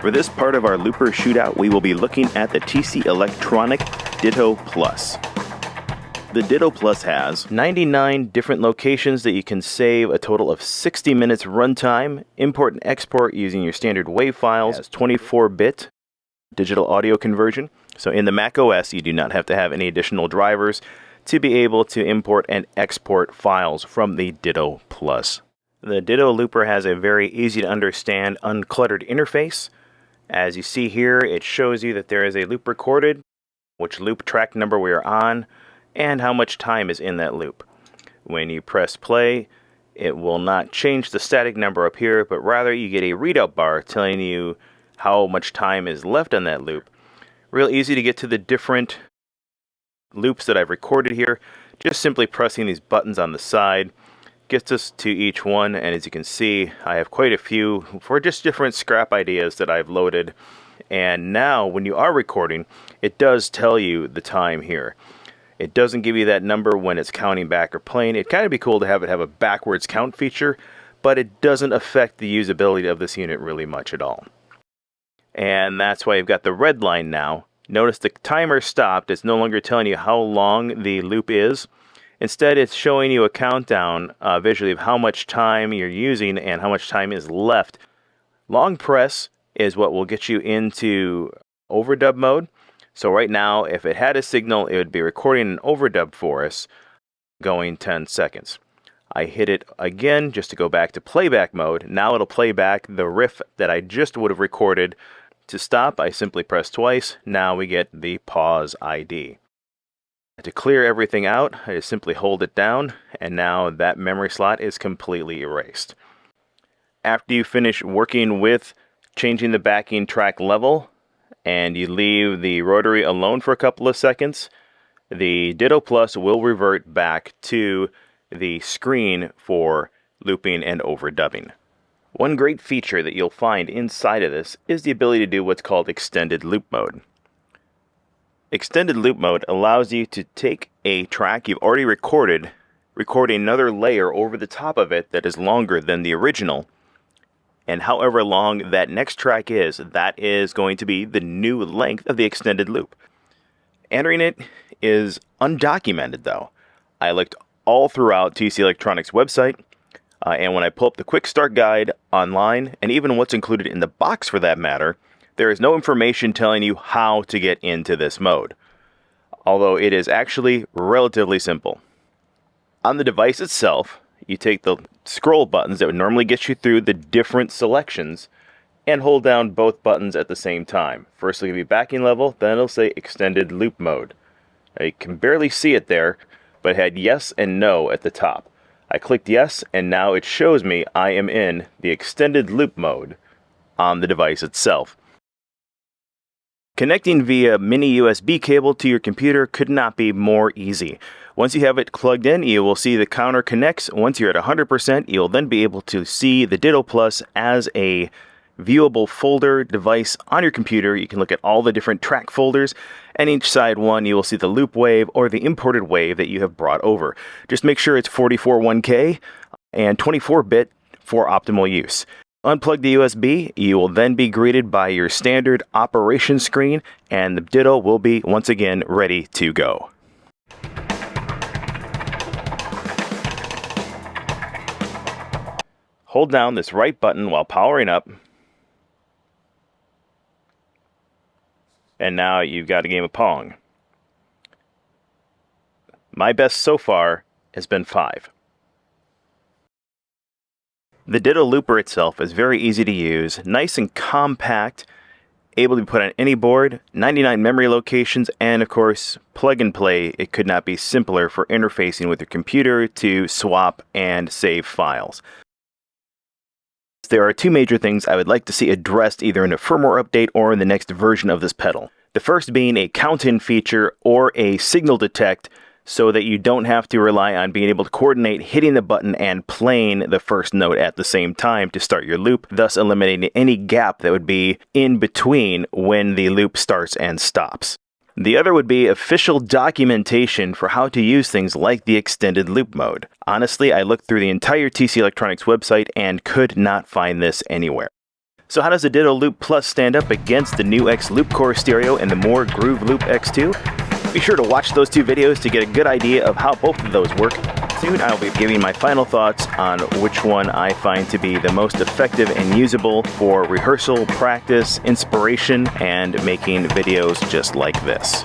For this part of our looper shootout, we will be looking at the TC Electronic Ditto Plus. The Ditto Plus has 99 different locations that you can save a total of 60 minutes runtime, import and export using your standard WAV files, has 24-bit digital audio conversion. So in the Mac OS, you do not have to have any additional drivers to be able to import and export files from the Ditto Plus. The Ditto Looper has a very easy to understand, uncluttered interface. As you see here, it shows you that there is a loop recorded, which loop track number we are on, and how much time is in that loop. When you press play, it will not change the static number up here, but rather you get a readout bar telling you how much time is left on that loop. Real easy to get to the different loops that I've recorded here. Just simply pressing these buttons on the side gets us to each one, and as you can see, I have quite a few for just different scrap ideas that I've loaded. And now when you are recording, it does tell you the time here. It doesn't give you that number when it's counting back or playing. It'd kind of be cool to have it have a backwards count feature, but it doesn't affect the usability of this unit really much at all. And that's why you've got the red line now. Notice the timer stopped. It's no longer telling you how long the loop is. Instead, it's showing you a countdown visually of how much time you're using and how much time is left. Long press is what will get you into overdub mode. So right now, if it had a signal, it would be recording an overdub for us, going 10 seconds. I hit it again just to go back to playback mode. Now it'll play back the riff that I just would have recorded. To stop, I simply press twice. Now we get the pause ID. To clear everything out, I just simply hold it down, and now that memory slot is completely erased. After you finish working with changing the backing track level, and you leave the rotary alone for a couple of seconds, the Ditto Plus will revert back to the screen for looping and overdubbing. One great feature that you'll find inside of this is the ability to do what's called extended loop mode. Extended loop mode allows you to take a track you've already recorded, record another layer over the top of it that is longer than the original, and however long that next track is, that is going to be the new length of the extended loop. Entering it is undocumented though. I looked all throughout TC Electronic's website, and when I pull up the quick start guide online, and even what's included in the box for that matter, there is no information telling you how to get into this mode, although it is actually relatively simple. On the device itself, you take the scroll buttons that would normally get you through the different selections and hold down both buttons at the same time. First it'll give you backing level, then it'll say extended loop mode. Now, you can barely see it there, but it had yes and no at the top. I clicked yes, and now it shows me I am in the extended loop mode on the device itself. Connecting via mini USB cable to your computer could not be more easy. Once you have it plugged in, you will see the counter connects. Once you're at 100%, you'll then be able to see the Ditto Plus as a viewable folder device on your computer. You can look at all the different track folders, and each side one you will see the loop wave or the imported wave that you have brought over. Just make sure it's 441K and 24-bit for optimal use. Unplug the USB, you will then be greeted by your standard operation screen, and the Ditto will be once again ready to go. Hold down this right button while powering up, and now you've got a game of Pong. My best so far has been 5. The Ditto Looper itself is very easy to use, nice and compact, able to be put on any board, 99 memory locations, and of course, plug and play. It could not be simpler for interfacing with your computer to swap and save files. There are two major things I would like to see addressed either in a firmware update or in the next version of this pedal. The first being a count-in feature or a signal detect, so that you don't have to rely on being able to coordinate hitting the button and playing the first note at the same time to start your loop, thus eliminating any gap that would be in between when the loop starts and stops. The other would be official documentation for how to use things like the extended loop mode. Honestly, I looked through the entire TC Electronics website and could not find this anywhere. So how does the Ditto Loop Plus stand up against the new X Loop Core Stereo and the more Groove Loop X2? Be sure to watch those two videos to get a good idea of how both of those work. Soon I'll be giving my final thoughts on which one I find to be the most effective and usable for rehearsal, practice, inspiration, and making videos just like this.